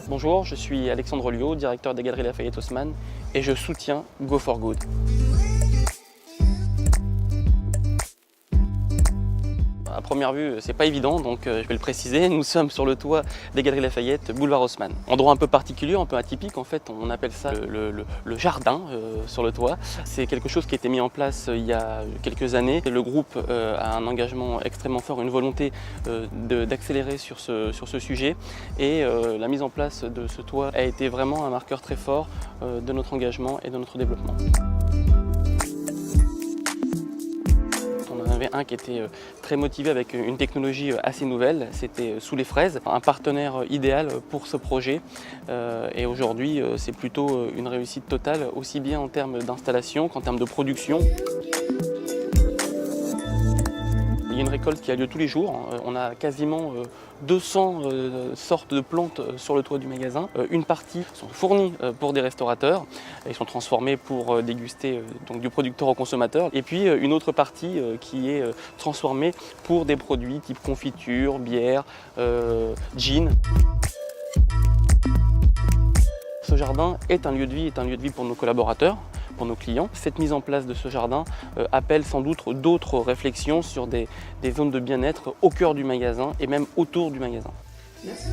Bonjour, je suis Alexandre Liot, directeur des Galeries Lafayette Haussmann et je soutiens Go for Good. À première vue, c'est pas évident, donc je vais le préciser. Nous sommes sur le toit des Galeries Lafayette, boulevard Haussmann. Endroit un peu particulier, un peu atypique en fait, on appelle ça le jardin sur le toit. C'est quelque chose qui a été mis en place il y a quelques années. Le groupe a un engagement extrêmement fort, une volonté d'accélérer sur ce sujet. Et la mise en place de ce toit a été vraiment un marqueur très fort de notre engagement et de notre développement. On en avait un qui était très motivé avec une technologie assez nouvelle, c'était Sous les fraises, un partenaire idéal pour ce projet. Et aujourd'hui, c'est plutôt une réussite totale, aussi bien en termes d'installation qu'en termes de production. Il y a une récolte qui a lieu tous les jours. On a quasiment 200 sortes de plantes sur le toit du magasin. Une partie sont fournies pour des restaurateurs et sont transformées pour déguster donc du producteur au consommateur. Et puis une autre partie qui est transformée pour des produits type confiture, bière, gin. Ce jardin est un lieu de vie pour nos collaborateurs, pour nos clients. Cette mise en place de ce jardin appelle sans doute d'autres réflexions sur des zones de bien-être au cœur du magasin et même autour du magasin. Merci.